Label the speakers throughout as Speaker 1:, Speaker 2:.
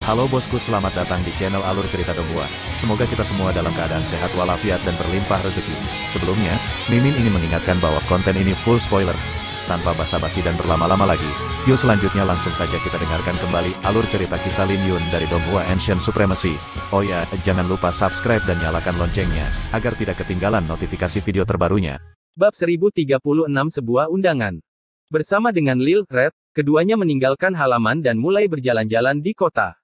Speaker 1: Halo bosku, selamat datang di channel Alur Cerita Donghua. Semoga kita semua dalam keadaan sehat walafiat dan berlimpah rezeki. Sebelumnya, Mimin ingin mengingatkan bahwa konten ini full spoiler. Tanpa basa-basi dan berlama-lama lagi, yuk selanjutnya langsung saja kita dengarkan kembali alur cerita kisah Lin Yun dari Donghua Ancient Supremacy. Oh ya, jangan lupa subscribe dan nyalakan loncengnya, agar tidak ketinggalan notifikasi video terbarunya.
Speaker 2: Bab 1036 sebuah undangan. Bersama dengan Lil Red, keduanya meninggalkan halaman dan mulai berjalan-jalan di kota.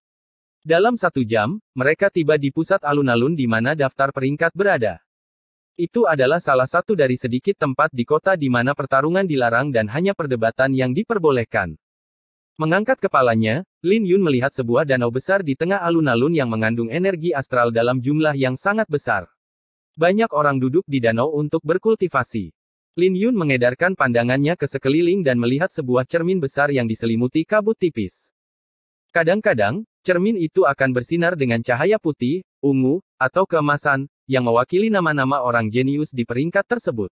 Speaker 2: Dalam 1 jam, mereka tiba di pusat alun-alun di mana daftar peringkat berada. Itu adalah salah satu dari sedikit tempat di kota di mana pertarungan dilarang dan hanya perdebatan yang diperbolehkan. Mengangkat kepalanya, Lin Yun melihat sebuah danau besar di tengah alun-alun yang mengandung energi astral dalam jumlah yang sangat besar. Banyak orang duduk di danau untuk berkultivasi. Lin Yun mengedarkan pandangannya ke sekeliling dan melihat sebuah cermin besar yang diselimuti kabut tipis. Kadang-kadang, cermin itu akan bersinar dengan cahaya putih, ungu, atau keemasan, yang mewakili nama-nama orang jenius di peringkat tersebut.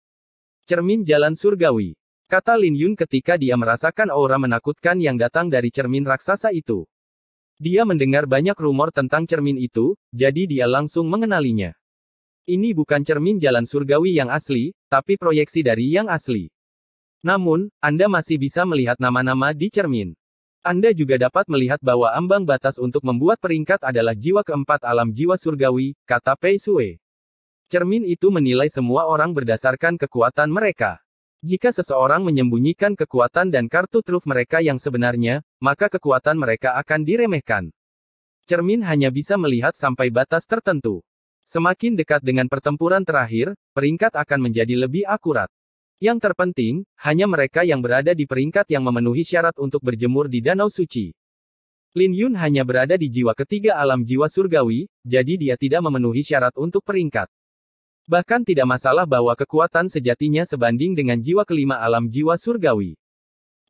Speaker 2: Cermin jalan surgawi, kata Lin Yun ketika dia merasakan aura menakutkan yang datang dari cermin raksasa itu. Dia mendengar banyak rumor tentang cermin itu, jadi dia langsung mengenalinya. Ini bukan cermin jalan surgawi yang asli, tapi proyeksi dari yang asli. Namun, Anda masih bisa melihat nama-nama di cermin. Anda juga dapat melihat bahwa ambang batas untuk membuat peringkat adalah jiwa keempat alam jiwa surgawi, kata Pei Sue. Cermin itu menilai semua orang berdasarkan kekuatan mereka. Jika seseorang menyembunyikan kekuatan dan kartu truf mereka yang sebenarnya, maka kekuatan mereka akan diremehkan. Cermin hanya bisa melihat sampai batas tertentu. Semakin dekat dengan pertempuran terakhir, peringkat akan menjadi lebih akurat. Yang terpenting, hanya mereka yang berada di peringkat yang memenuhi syarat untuk berjemur di Danau Suci. Lin Yun hanya berada di jiwa ketiga alam jiwa surgawi, jadi dia tidak memenuhi syarat untuk peringkat. Bahkan tidak masalah bahwa kekuatan sejatinya sebanding dengan jiwa kelima alam jiwa surgawi.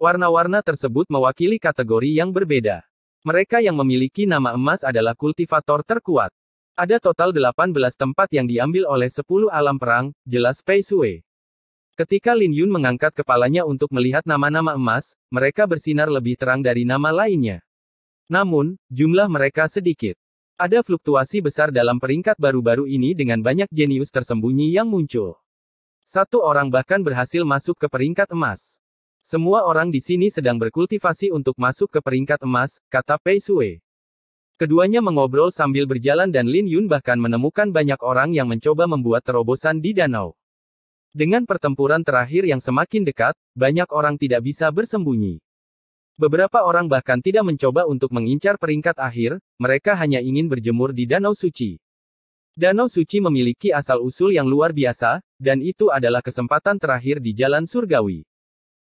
Speaker 2: Warna-warna tersebut mewakili kategori yang berbeda. Mereka yang memiliki nama emas adalah kultivator terkuat. Ada total 18 tempat yang diambil oleh 10 alam perang, jelas Pei Sue. Ketika Lin Yun mengangkat kepalanya untuk melihat nama-nama emas, mereka bersinar lebih terang dari nama lainnya. Namun, jumlah mereka sedikit. Ada fluktuasi besar dalam peringkat baru-baru ini dengan banyak jenius tersembunyi yang muncul. Satu orang bahkan berhasil masuk ke peringkat emas. Semua orang di sini sedang berkultivasi untuk masuk ke peringkat emas, kata Pei Sue. Keduanya mengobrol sambil berjalan dan Lin Yun bahkan menemukan banyak orang yang mencoba membuat terobosan di danau. Dengan pertempuran terakhir yang semakin dekat, banyak orang tidak bisa bersembunyi. Beberapa orang bahkan tidak mencoba untuk mengincar peringkat akhir, mereka hanya ingin berjemur di Danau Suci. Danau Suci memiliki asal-usul yang luar biasa, dan itu adalah kesempatan terakhir di jalan surgawi.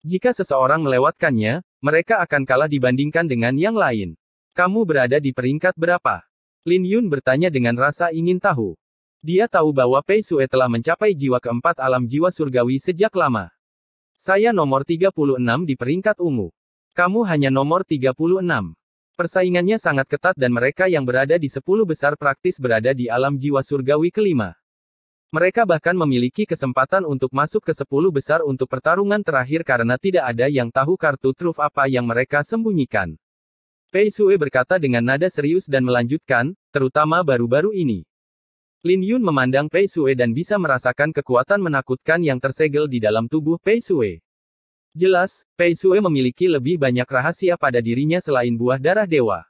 Speaker 2: Jika seseorang melewatkannya, mereka akan kalah dibandingkan dengan yang lain. Kamu berada di peringkat berapa? Lin Yun bertanya dengan rasa ingin tahu. Dia tahu bahwa Pei Sue telah mencapai jiwa keempat alam jiwa surgawi sejak lama. Saya nomor 36 di peringkat ungu. Kamu hanya nomor 36. Persaingannya sangat ketat dan mereka yang berada di 10 besar praktis berada di alam jiwa surgawi kelima. Mereka bahkan memiliki kesempatan untuk masuk ke 10 besar untuk pertarungan terakhir karena tidak ada yang tahu kartu truf apa yang mereka sembunyikan. Pei Sue berkata dengan nada serius dan melanjutkan, terutama baru-baru ini. Lin Yun memandang Pei Sue dan bisa merasakan kekuatan menakutkan yang tersegel di dalam tubuh Pei Sue. Jelas, Pei Sue memiliki lebih banyak rahasia pada dirinya selain buah darah dewa.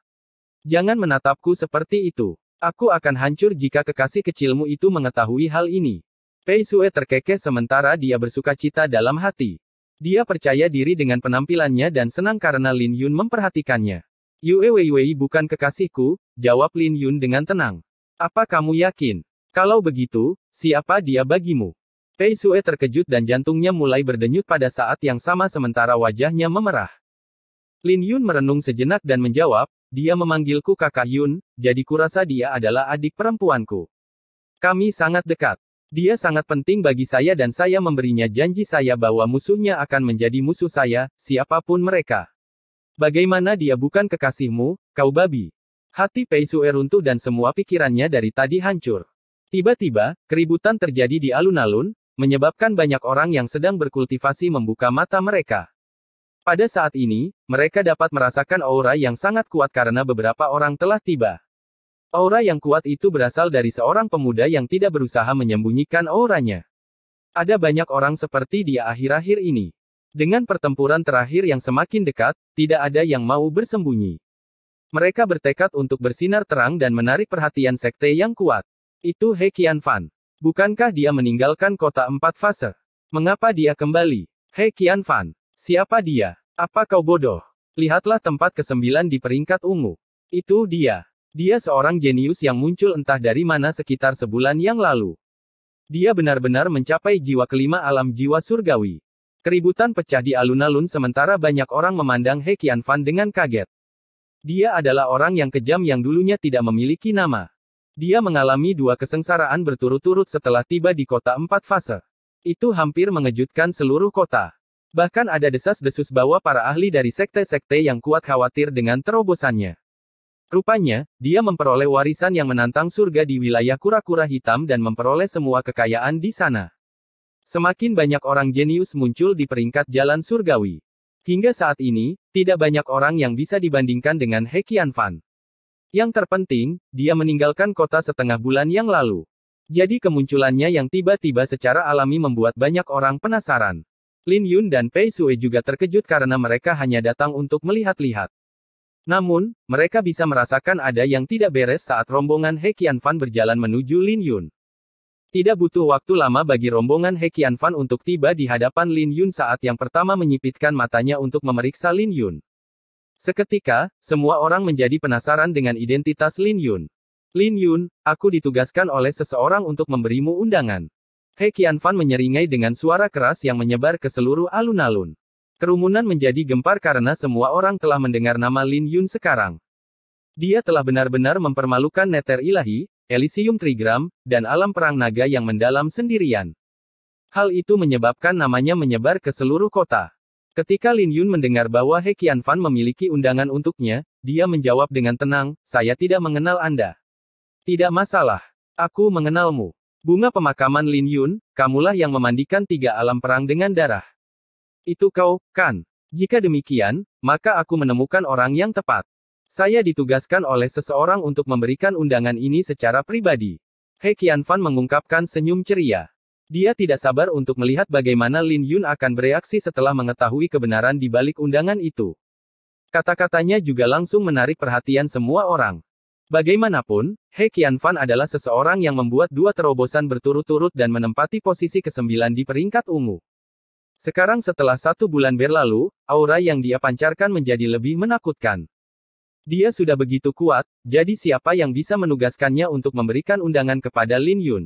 Speaker 2: Jangan menatapku seperti itu. Aku akan hancur jika kekasih kecilmu itu mengetahui hal ini. Pei Sue terkekeh sementara dia bersukacita dalam hati. Dia percaya diri dengan penampilannya dan senang karena Lin Yun memperhatikannya. Yue Weiwei bukan kekasihku, jawab Lin Yun dengan tenang. Apa kamu yakin? Kalau begitu, siapa dia bagimu? Pei Sue terkejut dan jantungnya mulai berdenyut pada saat yang sama sementara wajahnya memerah. Lin Yun merenung sejenak dan menjawab, dia memanggilku kakak Yun, jadi kurasa dia adalah adik perempuanku. Kami sangat dekat. Dia sangat penting bagi saya dan saya memberinya janji saya bahwa musuhnya akan menjadi musuh saya, siapapun mereka. Bagaimana dia bukan kekasihmu, kau babi? Hati Pei Sue runtuh dan semua pikirannya dari tadi hancur. Tiba-tiba, keributan terjadi di alun-alun, menyebabkan banyak orang yang sedang berkultivasi membuka mata mereka. Pada saat ini, mereka dapat merasakan aura yang sangat kuat karena beberapa orang telah tiba. Aura yang kuat itu berasal dari seorang pemuda yang tidak berusaha menyembunyikan auranya. Ada banyak orang seperti dia akhir-akhir ini. Dengan pertempuran terakhir yang semakin dekat, tidak ada yang mau bersembunyi. Mereka bertekad untuk bersinar terang dan menarik perhatian sekte yang kuat. Itu He Qianfan. Bukankah dia meninggalkan kota 4 fase? Mengapa dia kembali? He Qianfan. Siapa dia? Apa kau bodoh? Lihatlah tempat ke-9 di peringkat ungu. Itu dia. Dia seorang jenius yang muncul entah dari mana sekitar sebulan yang lalu. Dia benar-benar mencapai jiwa kelima alam jiwa surgawi. Keributan pecah di alun-alun sementara banyak orang memandang He Qianfan dengan kaget. Dia adalah orang yang kejam yang dulunya tidak memiliki nama. Dia mengalami 2 kesengsaraan berturut-turut setelah tiba di kota 4 fase. Itu hampir mengejutkan seluruh kota. Bahkan ada desas-desus bahwa para ahli dari sekte-sekte yang kuat khawatir dengan terobosannya. Rupanya, dia memperoleh warisan yang menantang surga di wilayah kura-kura hitam dan memperoleh semua kekayaan di sana. Semakin banyak orang jenius muncul di peringkat jalan surgawi. Hingga saat ini, tidak banyak orang yang bisa dibandingkan dengan He Qianfan. Yang terpenting, dia meninggalkan kota setengah bulan yang lalu. Jadi kemunculannya yang tiba-tiba secara alami membuat banyak orang penasaran. Lin Yun dan Pei Sue juga terkejut karena mereka hanya datang untuk melihat-lihat. Namun, mereka bisa merasakan ada yang tidak beres saat rombongan He Qianfan berjalan menuju Lin Yun. Tidak butuh waktu lama bagi rombongan He Qianfan untuk tiba di hadapan Lin Yun saat yang pertama menyipitkan matanya untuk memeriksa Lin Yun. Seketika, semua orang menjadi penasaran dengan identitas Lin Yun. Lin Yun, aku ditugaskan oleh seseorang untuk memberimu undangan. He Qianfan menyeringai dengan suara keras yang menyebar ke seluruh alun-alun. Kerumunan menjadi gempar karena semua orang telah mendengar nama Lin Yun sekarang. Dia telah benar-benar mempermalukan Nether Ilahi, Elysium Trigram, dan alam perang naga yang mendalam sendirian. Hal itu menyebabkan namanya menyebar ke seluruh kota. Ketika Lin Yun mendengar bahwa He Qianfan memiliki undangan untuknya, dia menjawab dengan tenang, saya tidak mengenal Anda. Tidak masalah. Aku mengenalmu. Bunga pemakaman Lin Yun, kamulah yang memandikan 3 alam perang dengan darah. Itu kau, kan? Jika demikian, maka aku menemukan orang yang tepat. Saya ditugaskan oleh seseorang untuk memberikan undangan ini secara pribadi. He Qianfan mengungkapkan senyum ceria. Dia tidak sabar untuk melihat bagaimana Lin Yun akan bereaksi setelah mengetahui kebenaran di balik undangan itu. Kata-katanya juga langsung menarik perhatian semua orang. Bagaimanapun, He Qianfan adalah seseorang yang membuat 2 terobosan berturut-turut dan menempati posisi ke-9 di peringkat ungu. Sekarang setelah 1 bulan berlalu, aura yang dia pancarkan menjadi lebih menakutkan. Dia sudah begitu kuat, jadi siapa yang bisa menugaskannya untuk memberikan undangan kepada Lin Yun?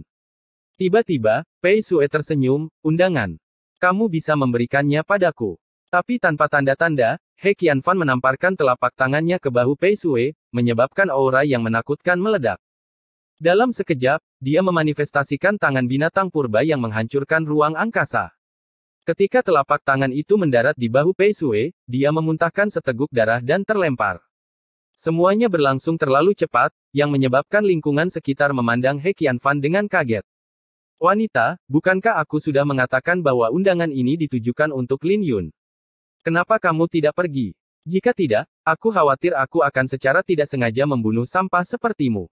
Speaker 2: Tiba-tiba, Pei Sue tersenyum, undangan. Kamu bisa memberikannya padaku. Tapi tanpa tanda-tanda, He Qianfan menamparkan telapak tangannya ke bahu Pei Sue, menyebabkan aura yang menakutkan meledak. Dalam sekejap, dia memanifestasikan tangan binatang purba yang menghancurkan ruang angkasa. Ketika telapak tangan itu mendarat di bahu Pei Sue, dia memuntahkan seteguk darah dan terlempar. Semuanya berlangsung terlalu cepat, yang menyebabkan lingkungan sekitar memandang He Qianfan dengan kaget. Wanita, bukankah aku sudah mengatakan bahwa undangan ini ditujukan untuk Lin Yun? Kenapa kamu tidak pergi? Jika tidak, aku khawatir aku akan secara tidak sengaja membunuh sampah sepertimu.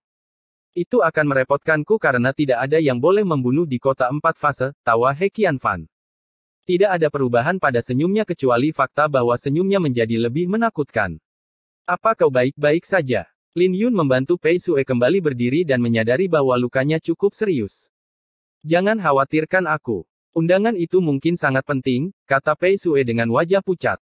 Speaker 2: Itu akan merepotkanku karena tidak ada yang boleh membunuh di kota 4 fase, tawa He Qianfan. Tidak ada perubahan pada senyumnya kecuali fakta bahwa senyumnya menjadi lebih menakutkan. Apa kau baik-baik saja? Lin Yun membantu Pei Sue kembali berdiri dan menyadari bahwa lukanya cukup serius. Jangan khawatirkan aku. Undangan itu mungkin sangat penting, kata Pei Sue dengan wajah pucat.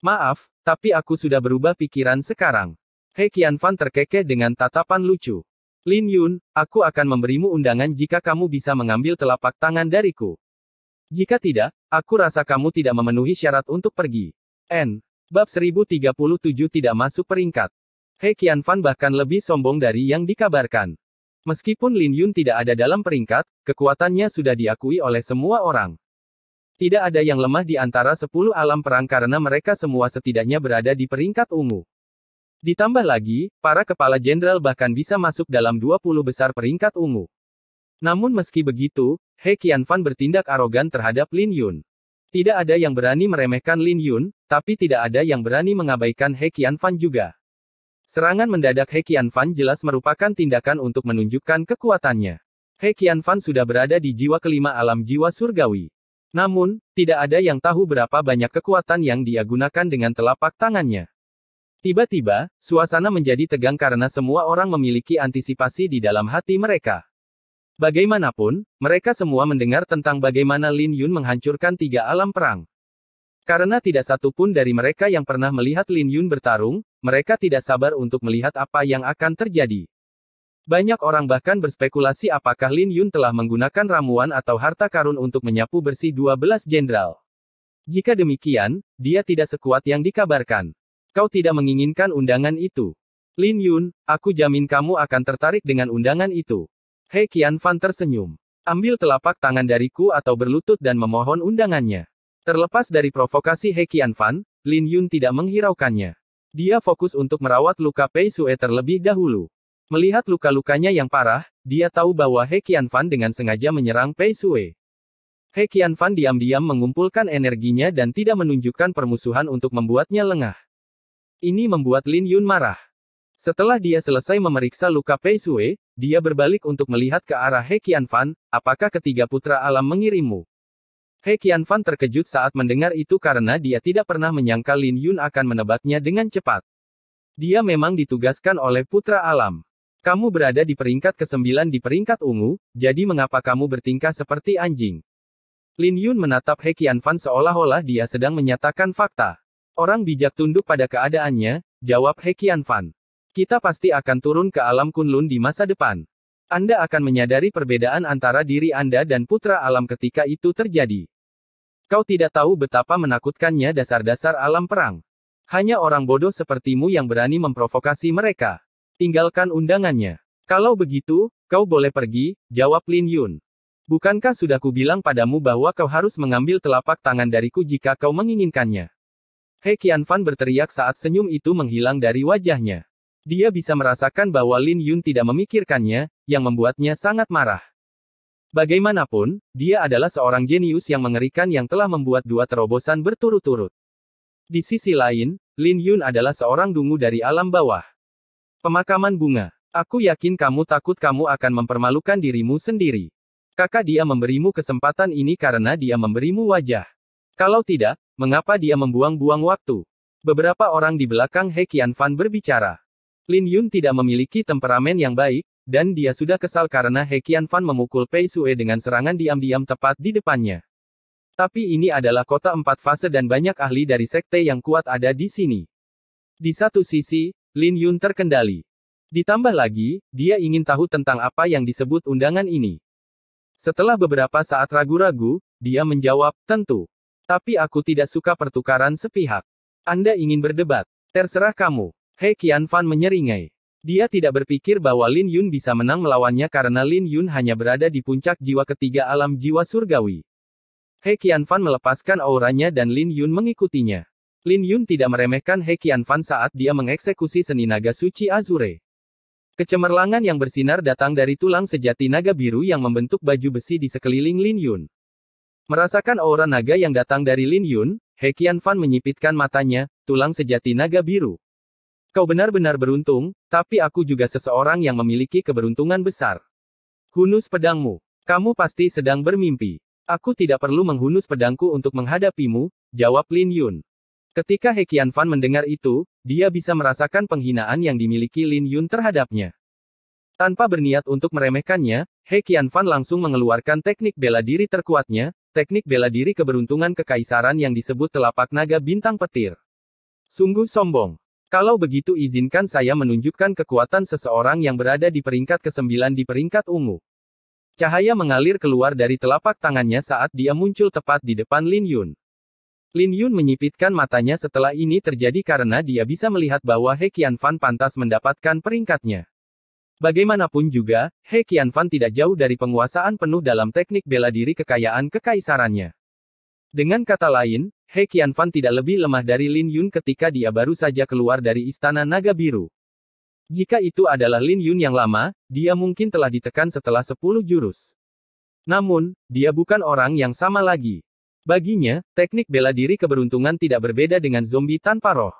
Speaker 2: Maaf, tapi aku sudah berubah pikiran sekarang. He Qianfan terkekeh dengan tatapan lucu. Lin Yun, aku akan memberimu undangan jika kamu bisa mengambil telapak tangan dariku. Jika tidak, aku rasa kamu tidak memenuhi syarat untuk pergi. Bab 1037 tidak masuk peringkat. He Qianfan bahkan lebih sombong dari yang dikabarkan. Meskipun Lin Yun tidak ada dalam peringkat, kekuatannya sudah diakui oleh semua orang. Tidak ada yang lemah di antara 10 alam perang karena mereka semua setidaknya berada di peringkat ungu. Ditambah lagi, para kepala jenderal bahkan bisa masuk dalam 20 besar peringkat ungu. Namun meski begitu, He Qianfan bertindak arogan terhadap Lin Yun. Tidak ada yang berani meremehkan Lin Yun, tapi tidak ada yang berani mengabaikan He Qianfan juga. Serangan mendadak He Qianfan jelas merupakan tindakan untuk menunjukkan kekuatannya. He Qianfan sudah berada di jiwa kelima alam jiwa surgawi. Namun, tidak ada yang tahu berapa banyak kekuatan yang dia gunakan dengan telapak tangannya. Tiba-tiba, suasana menjadi tegang karena semua orang memiliki antisipasi di dalam hati mereka. Bagaimanapun, mereka semua mendengar tentang bagaimana Lin Yun menghancurkan 3 alam perang. Karena tidak satu pun dari mereka yang pernah melihat Lin Yun bertarung, mereka tidak sabar untuk melihat apa yang akan terjadi. Banyak orang bahkan berspekulasi apakah Lin Yun telah menggunakan ramuan atau harta karun untuk menyapu bersih 12 jenderal. Jika demikian, dia tidak sekuat yang dikabarkan. Kau tidak menginginkan undangan itu. Lin Yun, aku jamin kamu akan tertarik dengan undangan itu. He Qianfan tersenyum. Ambil telapak tangan dariku atau berlutut dan memohon undangannya. Terlepas dari provokasi He Qianfan, Lin Yun tidak menghiraukannya. Dia fokus untuk merawat luka Pei Sue terlebih dahulu. Melihat luka-lukanya yang parah, dia tahu bahwa He Qianfan dengan sengaja menyerang Pei Sue. He Qianfan diam-diam mengumpulkan energinya dan tidak menunjukkan permusuhan untuk membuatnya lengah. Ini membuat Lin Yun marah. Setelah dia selesai memeriksa luka Pei Sue, dia berbalik untuk melihat ke arah He Qianfan, apakah ketiga putra alam mengirimmu? He Qianfan terkejut saat mendengar itu karena dia tidak pernah menyangka Lin Yun akan menebaknya dengan cepat. Dia memang ditugaskan oleh putra alam. Kamu berada di peringkat ke-9 di peringkat ungu, jadi mengapa kamu bertingkah seperti anjing? Lin Yun menatap He Qianfan seolah-olah dia sedang menyatakan fakta. Orang bijak tunduk pada keadaannya, jawab He Qianfan. Kita pasti akan turun ke alam Kunlun di masa depan. Anda akan menyadari perbedaan antara diri Anda dan putra alam ketika itu terjadi. Kau tidak tahu betapa menakutkannya dasar-dasar alam perang. Hanya orang bodoh sepertimu yang berani memprovokasi mereka. Tinggalkan undangannya. Kalau begitu, kau boleh pergi, jawab Lin Yun. Bukankah sudah kubilang padamu bahwa kau harus mengambil telapak tangan dariku jika kau menginginkannya? He Qianfan berteriak saat senyum itu menghilang dari wajahnya. Dia bisa merasakan bahwa Lin Yun tidak memikirkannya, yang membuatnya sangat marah. Bagaimanapun, dia adalah seorang jenius yang mengerikan yang telah membuat 2 terobosan berturut-turut. Di sisi lain, Lin Yun adalah seorang dungu dari alam bawah. Pemakaman bunga. Aku yakin kamu takut kamu akan mempermalukan dirimu sendiri. Kakak dia memberimu kesempatan ini karena dia memberimu wajah. Kalau tidak, mengapa dia membuang-buang waktu? Beberapa orang di belakang He Qianfan berbicara. Lin Yun tidak memiliki temperamen yang baik, dan dia sudah kesal karena He Qianfan memukul Pei Sue dengan serangan diam-diam tepat di depannya. Tapi ini adalah kota 4 fase dan banyak ahli dari sekte yang kuat ada di sini. Di satu sisi, Lin Yun terkendali. Ditambah lagi, dia ingin tahu tentang apa yang disebut undangan ini. Setelah beberapa saat ragu-ragu, dia menjawab, tentu. Tapi aku tidak suka pertukaran sepihak. Anda ingin berdebat? Terserah kamu. He Qianfan menyeringai. Dia tidak berpikir bahwa Lin Yun bisa menang melawannya karena Lin Yun hanya berada di puncak jiwa ketiga alam jiwa surgawi. He Qianfan melepaskan auranya dan Lin Yun mengikutinya. Lin Yun tidak meremehkan He Qianfan saat dia mengeksekusi seni naga suci Azure. Kecemerlangan yang bersinar datang dari tulang sejati naga biru yang membentuk baju besi di sekeliling Lin Yun. Merasakan aura naga yang datang dari Lin Yun, He Qianfan menyipitkan matanya, tulang sejati naga biru. Kau benar-benar beruntung, tapi aku juga seseorang yang memiliki keberuntungan besar. Hunus pedangmu. Kamu pasti sedang bermimpi. Aku tidak perlu menghunus pedangku untuk menghadapimu, jawab Lin Yun. Ketika He Qianfan mendengar itu, dia bisa merasakan penghinaan yang dimiliki Lin Yun terhadapnya. Tanpa berniat untuk meremehkannya, He Qianfan langsung mengeluarkan teknik bela diri terkuatnya, teknik bela diri keberuntungan kekaisaran yang disebut telapak naga bintang petir. Sungguh sombong. Kalau begitu izinkan saya menunjukkan kekuatan seseorang yang berada di peringkat ke-9 di peringkat ungu. Cahaya mengalir keluar dari telapak tangannya saat dia muncul tepat di depan Lin Yun. Lin Yun menyipitkan matanya setelah ini terjadi karena dia bisa melihat bahwa He Qianfan pantas mendapatkan peringkatnya. Bagaimanapun juga, He Qianfan tidak jauh dari penguasaan penuh dalam teknik bela diri kekayaan kekaisarannya. Dengan kata lain, He Qianfan tidak lebih lemah dari Lin Yun ketika dia baru saja keluar dari Istana Naga Biru. Jika itu adalah Lin Yun yang lama, dia mungkin telah ditekan setelah 10 jurus. Namun, dia bukan orang yang sama lagi. Baginya, teknik bela diri keberuntungan tidak berbeda dengan zombie tanpa roh.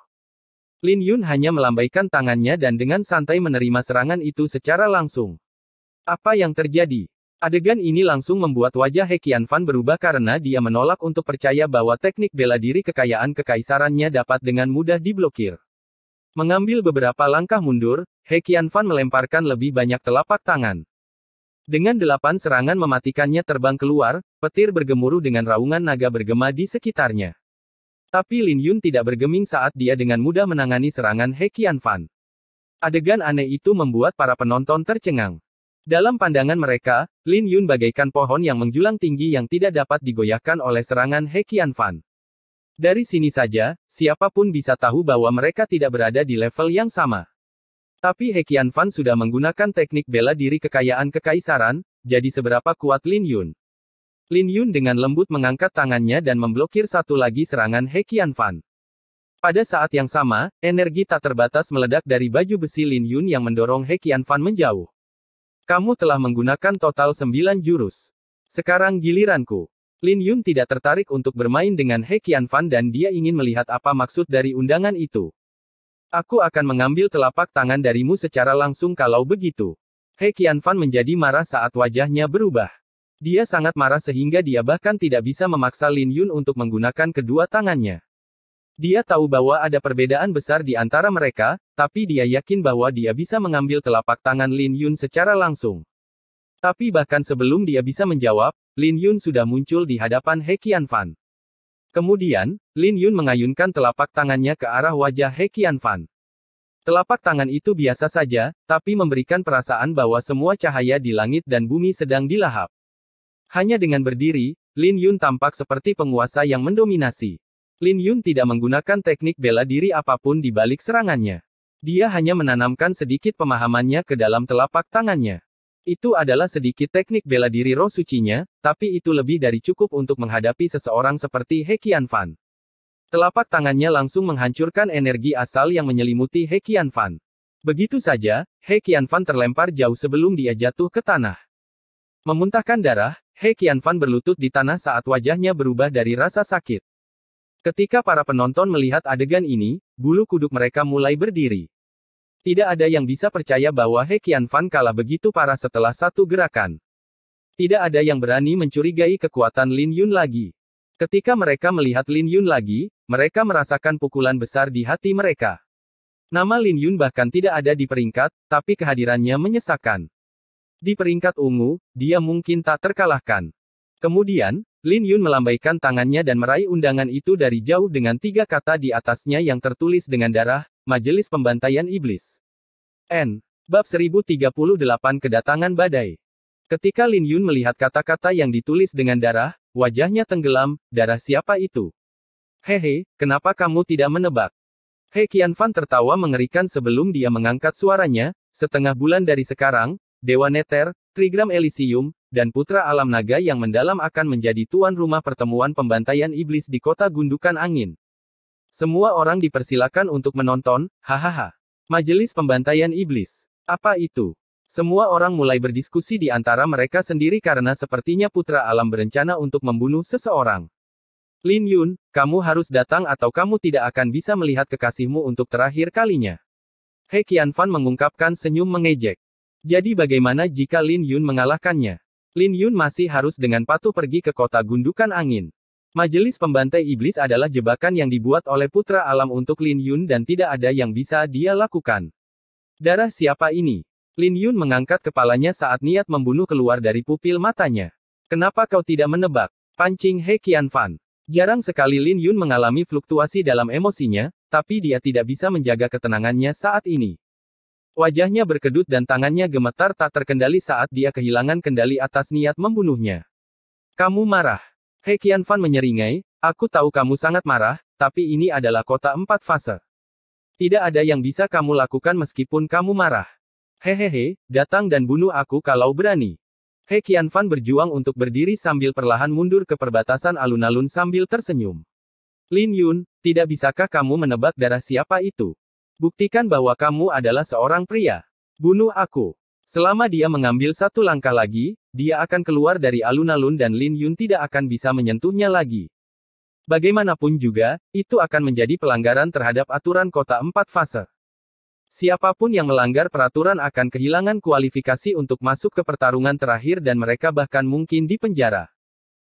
Speaker 2: Lin Yun hanya melambaikan tangannya dan dengan santai menerima serangan itu secara langsung. Apa yang terjadi? Adegan ini langsung membuat wajah He Qianfan berubah karena dia menolak untuk percaya bahwa teknik bela diri kekayaan kekaisarannya dapat dengan mudah diblokir. Mengambil beberapa langkah mundur, He Qianfan melemparkan lebih banyak telapak tangan. Dengan 8 serangan mematikannya terbang keluar, petir bergemuruh dengan raungan naga bergema di sekitarnya. Tapi Lin Yun tidak bergeming saat dia dengan mudah menangani serangan He Qianfan. Adegan aneh itu membuat para penonton tercengang. Dalam pandangan mereka, Lin Yun bagaikan pohon yang menjulang tinggi yang tidak dapat digoyahkan oleh serangan He Qianfan. Dari sini saja, siapapun bisa tahu bahwa mereka tidak berada di level yang sama. Tapi He Qianfan sudah menggunakan teknik bela diri kekayaan kekaisaran, jadi seberapa kuat Lin Yun? Lin Yun dengan lembut mengangkat tangannya dan memblokir satu lagi serangan He Qianfan. Pada saat yang sama, energi tak terbatas meledak dari baju besi Lin Yun yang mendorong He Qianfan menjauh. Kamu telah menggunakan total 9 jurus. Sekarang giliranku. Lin Yun tidak tertarik untuk bermain dengan He Qianfan dan dia ingin melihat apa maksud dari undangan itu. Aku akan mengambil telapak tangan darimu secara langsung kalau begitu. He Qianfan menjadi marah saat wajahnya berubah. Dia sangat marah sehingga dia bahkan tidak bisa memaksa Lin Yun untuk menggunakan kedua tangannya. Dia tahu bahwa ada perbedaan besar di antara mereka, tapi dia yakin bahwa dia bisa mengambil telapak tangan Lin Yun secara langsung. Tapi bahkan sebelum dia bisa menjawab, Lin Yun sudah muncul di hadapan He Qianfan. Kemudian, Lin Yun mengayunkan telapak tangannya ke arah wajah He Qianfan. Telapak tangan itu biasa saja, tapi memberikan perasaan bahwa semua cahaya di langit dan bumi sedang dilahap. Hanya dengan berdiri, Lin Yun tampak seperti penguasa yang mendominasi. Lin Yun tidak menggunakan teknik bela diri apapun di balik serangannya. Dia hanya menanamkan sedikit pemahamannya ke dalam telapak tangannya. Itu adalah sedikit teknik bela diri roh sucinya, tapi itu lebih dari cukup untuk menghadapi seseorang seperti He Qianfan. Telapak tangannya langsung menghancurkan energi asal yang menyelimuti He Qianfan. Begitu saja, He Qianfan terlempar jauh sebelum dia jatuh ke tanah. Memuntahkan darah, He Qianfan berlutut di tanah saat wajahnya berubah dari rasa sakit. Ketika para penonton melihat adegan ini, bulu kuduk mereka mulai berdiri. Tidak ada yang bisa percaya bahwa He Qianfan kalah begitu parah setelah satu gerakan. Tidak ada yang berani mencurigai kekuatan Lin Yun lagi. Ketika mereka melihat Lin Yun lagi, mereka merasakan pukulan besar di hati mereka. Nama Lin Yun bahkan tidak ada di peringkat, tapi kehadirannya menyesakan. Di peringkat ungu, dia mungkin tak terkalahkan. Kemudian, Lin Yun melambaikan tangannya dan meraih undangan itu dari jauh dengan 3 kata di atasnya yang tertulis dengan darah, Majelis Pembantaian Iblis. Bab 1038 Kedatangan Badai. Ketika Lin Yun melihat kata-kata yang ditulis dengan darah, wajahnya tenggelam. Darah siapa itu? Hehe, kenapa kamu tidak menebak? He Qianfan tertawa mengerikan sebelum dia mengangkat suaranya. Setengah bulan dari sekarang, Dewa Nether, Trigram Elysium, dan Putra Alam Naga yang mendalam akan menjadi tuan rumah pertemuan pembantaian iblis di kota Gundukan Angin. Semua orang dipersilakan untuk menonton, hahaha. Majelis Pembantaian Iblis. Apa itu? Semua orang mulai berdiskusi di antara mereka sendiri karena sepertinya Putra Alam berencana untuk membunuh seseorang. Lin Yun, kamu harus datang atau kamu tidak akan bisa melihat kekasihmu untuk terakhir kalinya. He Qianfan mengungkapkan senyum mengejek. Jadi bagaimana jika Lin Yun mengalahkannya? Lin Yun masih harus dengan patuh pergi ke kota Gundukan Angin. Majelis Pembantai Iblis adalah jebakan yang dibuat oleh Putra Alam untuk Lin Yun dan tidak ada yang bisa dia lakukan. Darah siapa ini? Lin Yun mengangkat kepalanya saat niat membunuh keluar dari pupil matanya. Kenapa kau tidak menebak? Pancing He Qianfan. Jarang sekali Lin Yun mengalami fluktuasi dalam emosinya, tapi dia tidak bisa menjaga ketenangannya saat ini. Wajahnya berkedut dan tangannya gemetar tak terkendali saat dia kehilangan kendali atas niat membunuhnya. Kamu marah. He Qianfan menyeringai, aku tahu kamu sangat marah, tapi ini adalah kota 4 fase. Tidak ada yang bisa kamu lakukan meskipun kamu marah. Hehehe, datang dan bunuh aku kalau berani. He Qianfan berjuang untuk berdiri sambil perlahan mundur ke perbatasan alun-alun sambil tersenyum. Lin Yun, tidak bisakah kamu menebak darah siapa itu? Buktikan bahwa kamu adalah seorang pria. Bunuh aku. Selama dia mengambil satu langkah lagi, dia akan keluar dari alun-alun dan Lin Yun tidak akan bisa menyentuhnya lagi. Bagaimanapun juga, itu akan menjadi pelanggaran terhadap aturan kota 4 fase. Siapapun yang melanggar peraturan akan kehilangan kualifikasi untuk masuk ke pertarungan terakhir dan mereka bahkan mungkin dipenjara.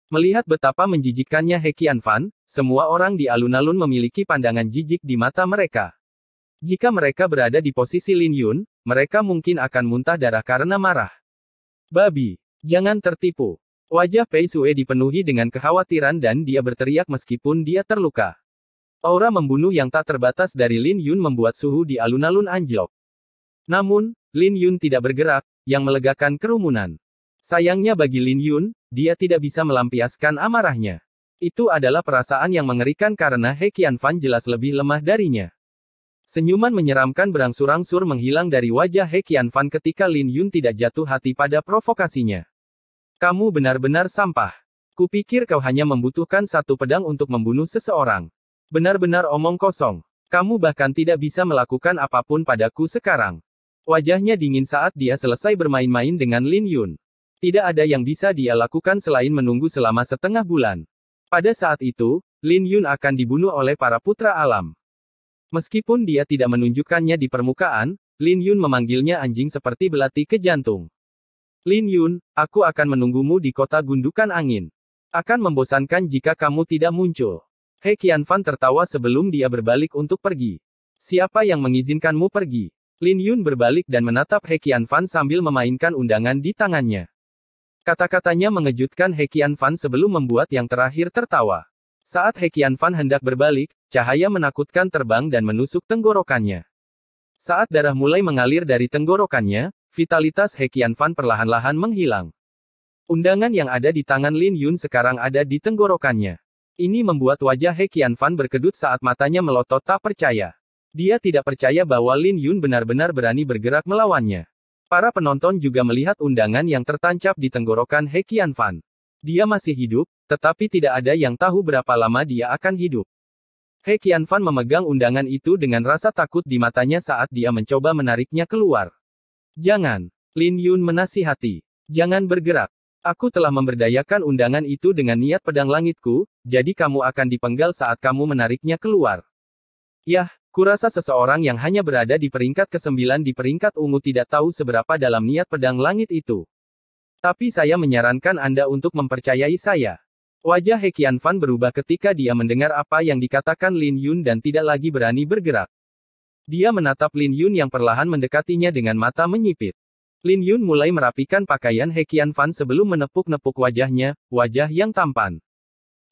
Speaker 2: Melihat betapa menjijikkannya He Qianfan, semua orang di alun-alun memiliki pandangan jijik di mata mereka. Jika mereka berada di posisi Lin Yun, mereka mungkin akan muntah darah karena marah. Babi, jangan tertipu. Wajah Pei Sue dipenuhi dengan kekhawatiran dan dia berteriak meskipun dia terluka. Aura membunuh yang tak terbatas dari Lin Yun membuat suhu di alun-alun anjlok. Namun, Lin Yun tidak bergerak, yang melegakan kerumunan. Sayangnya bagi Lin Yun, dia tidak bisa melampiaskan amarahnya. Itu adalah perasaan yang mengerikan karena He Qianfan jelas lebih lemah darinya. Senyuman menyeramkan berangsur-angsur menghilang dari wajah He Qianfan ketika Lin Yun tidak jatuh hati pada provokasinya. Kamu benar-benar sampah. Kupikir kau hanya membutuhkan satu pedang untuk membunuh seseorang. Benar-benar omong kosong. Kamu bahkan tidak bisa melakukan apapun padaku sekarang. Wajahnya dingin saat dia selesai bermain-main dengan Lin Yun. Tidak ada yang bisa dia lakukan selain menunggu selama setengah bulan. Pada saat itu, Lin Yun akan dibunuh oleh para putra alam. Meskipun dia tidak menunjukkannya di permukaan, Lin Yun memanggilnya anjing seperti belati ke jantung. Lin Yun, aku akan menunggumu di kota gundukan angin. Akan membosankan jika kamu tidak muncul. He Qianfan tertawa sebelum dia berbalik untuk pergi. Siapa yang mengizinkanmu pergi? Lin Yun berbalik dan menatap He Qianfan sambil memainkan undangan di tangannya. Kata-katanya mengejutkan He Qianfan sebelum membuat yang terakhir tertawa. Saat He Qianfan hendak berbalik, cahaya menakutkan terbang dan menusuk tenggorokannya. Saat darah mulai mengalir dari tenggorokannya, vitalitas He Qianfan perlahan-lahan menghilang. Undangan yang ada di tangan Lin Yun sekarang ada di tenggorokannya. Ini membuat wajah He Qianfan berkedut saat matanya melotot tak percaya. Dia tidak percaya bahwa Lin Yun benar-benar berani bergerak melawannya. Para penonton juga melihat undangan yang tertancap di tenggorokan He Qianfan. Dia masih hidup, tetapi tidak ada yang tahu berapa lama dia akan hidup. He Qianfan memegang undangan itu dengan rasa takut di matanya saat dia mencoba menariknya keluar. Jangan. Lin Yun menasihati. Jangan bergerak. Aku telah memberdayakan undangan itu dengan niat pedang langitku, jadi kamu akan dipenggal saat kamu menariknya keluar. Yah, kurasa seseorang yang hanya berada di peringkat ke-9 di peringkat ungu tidak tahu seberapa dalam niat pedang langit itu. Tapi saya menyarankan Anda untuk mempercayai saya. Wajah He Qianfan berubah ketika dia mendengar apa yang dikatakan Lin Yun dan tidak lagi berani bergerak. Dia menatap Lin Yun yang perlahan mendekatinya dengan mata menyipit. Lin Yun mulai merapikan pakaian He Qianfan sebelum menepuk-nepuk wajahnya, wajah yang tampan.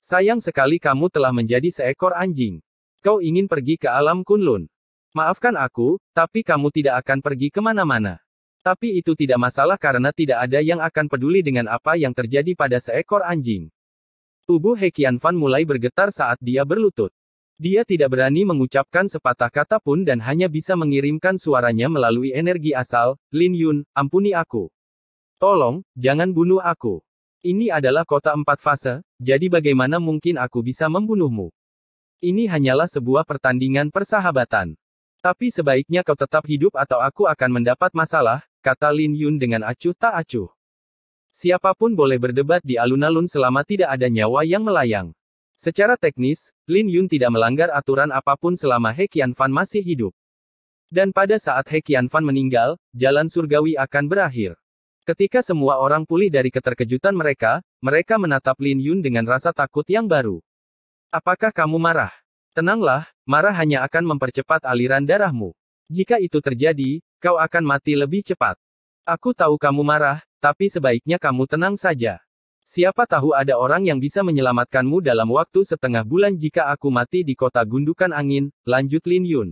Speaker 2: Sayang sekali kamu telah menjadi seekor anjing. Kau ingin pergi ke alam Kunlun. Maafkan aku, tapi kamu tidak akan pergi kemana-mana. Tapi itu tidak masalah karena tidak ada yang akan peduli dengan apa yang terjadi pada seekor anjing. Tubuh He Qianfan mulai bergetar saat dia berlutut. Dia tidak berani mengucapkan sepatah kata pun dan hanya bisa mengirimkan suaranya melalui energi asal, Lin Yun, ampuni aku. Tolong, jangan bunuh aku. Ini adalah kota 4 fase, jadi bagaimana mungkin aku bisa membunuhmu? Ini hanyalah sebuah pertandingan persahabatan. Tapi sebaiknya kau tetap hidup atau aku akan mendapat masalah, kata Lin Yun dengan acuh tak acuh. Siapapun boleh berdebat di alun-alun selama tidak ada nyawa yang melayang. Secara teknis, Lin Yun tidak melanggar aturan apapun selama He Qianfan masih hidup. Dan pada saat He Qianfan meninggal, jalan surgawi akan berakhir. Ketika semua orang pulih dari keterkejutan mereka, mereka menatap Lin Yun dengan rasa takut yang baru. Apakah kamu marah? Tenanglah, marah hanya akan mempercepat aliran darahmu. Jika itu terjadi, kau akan mati lebih cepat. Aku tahu kamu marah, tapi sebaiknya kamu tenang saja. Siapa tahu ada orang yang bisa menyelamatkanmu dalam waktu setengah bulan jika aku mati di kota gundukan angin, lanjut Lin Yun.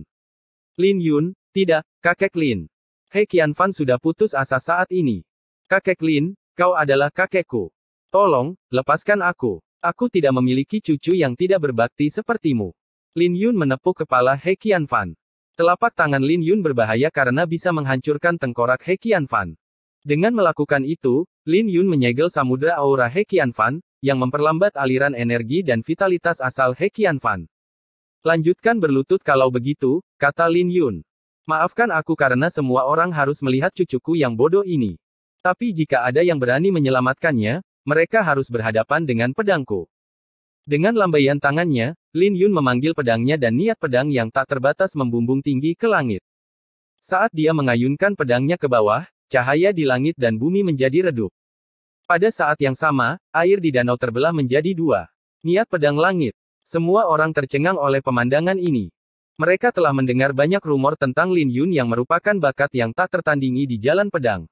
Speaker 2: Lin Yun, tidak, kakek Lin. He Qianfan sudah putus asa saat ini. Kakek Lin, kau adalah kakekku. Tolong, lepaskan aku. Aku tidak memiliki cucu yang tidak berbakti sepertimu. Lin Yun menepuk kepala He Qianfan. Telapak tangan Lin Yun berbahaya karena bisa menghancurkan tengkorak He Qianfan. Dengan melakukan itu, Lin Yun menyegel samudra aura He Qianfan, yang memperlambat aliran energi dan vitalitas asal He Qianfan. Lanjutkan berlutut kalau begitu, kata Lin Yun. Maafkan aku karena semua orang harus melihat cucuku yang bodoh ini. Tapi jika ada yang berani menyelamatkannya, mereka harus berhadapan dengan pedangku. Dengan lambaian tangannya, Lin Yun memanggil pedangnya dan niat pedang yang tak terbatas membumbung tinggi ke langit. Saat dia mengayunkan pedangnya ke bawah, cahaya di langit dan bumi menjadi redup. Pada saat yang sama, air di danau terbelah menjadi dua. Niat pedang langit. Semua orang tercengang oleh pemandangan ini. Mereka telah mendengar banyak rumor tentang Lin Yun yang merupakan bakat yang tak tertandingi di jalan pedang.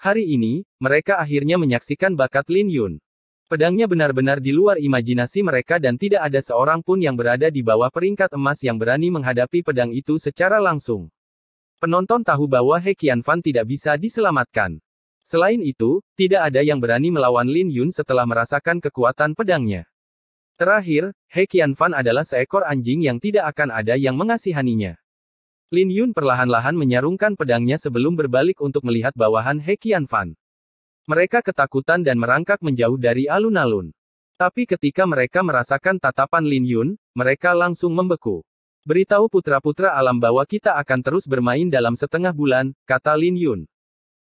Speaker 2: Hari ini, mereka akhirnya menyaksikan bakat Lin Yun. Pedangnya benar-benar di luar imajinasi mereka dan tidak ada seorang pun yang berada di bawah peringkat emas yang berani menghadapi pedang itu secara langsung. Penonton tahu bahwa He Qianfan tidak bisa diselamatkan. Selain itu, tidak ada yang berani melawan Lin Yun setelah merasakan kekuatan pedangnya. Terakhir, He Qianfan adalah seekor anjing yang tidak akan ada yang mengasihaninya. Lin Yun perlahan-lahan menyarungkan pedangnya sebelum berbalik untuk melihat bawahan He Qianfan. Mereka ketakutan dan merangkak menjauh dari alun-alun. Tapi ketika mereka merasakan tatapan Lin Yun, mereka langsung membeku. Beritahu putra-putra alam bahwa kita akan terus bermain dalam setengah bulan, kata Lin Yun.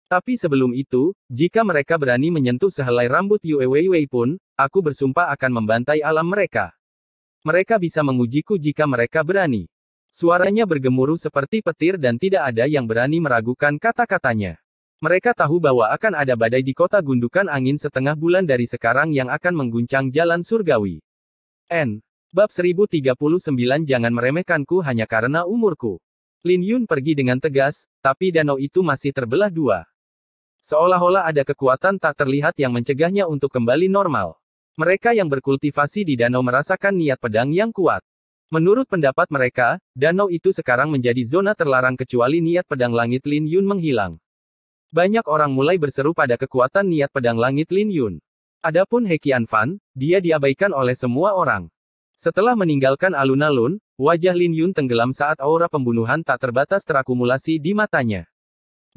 Speaker 2: Tapi sebelum itu, jika mereka berani menyentuh sehelai rambut Yue Weiwei pun, aku bersumpah akan membantai alam mereka. Mereka bisa mengujiku jika mereka berani. Suaranya bergemuruh seperti petir dan tidak ada yang berani meragukan kata-katanya. Mereka tahu bahwa akan ada badai di kota gundukan angin setengah bulan dari sekarang yang akan mengguncang jalan surgawi. Bab 1039 Jangan meremehkanku hanya karena umurku. Lin Yun pergi dengan tegas, tapi danau itu masih terbelah dua. Seolah-olah ada kekuatan tak terlihat yang mencegahnya untuk kembali normal. Mereka yang berkultivasi di danau merasakan niat pedang yang kuat. Menurut pendapat mereka, danau itu sekarang menjadi zona terlarang kecuali niat pedang langit Lin Yun menghilang. Banyak orang mulai berseru pada kekuatan niat pedang langit Lin Yun. Adapun He Qianfan, dia diabaikan oleh semua orang. Setelah meninggalkan alun-alun, wajah Lin Yun tenggelam saat aura pembunuhan tak terbatas terakumulasi di matanya.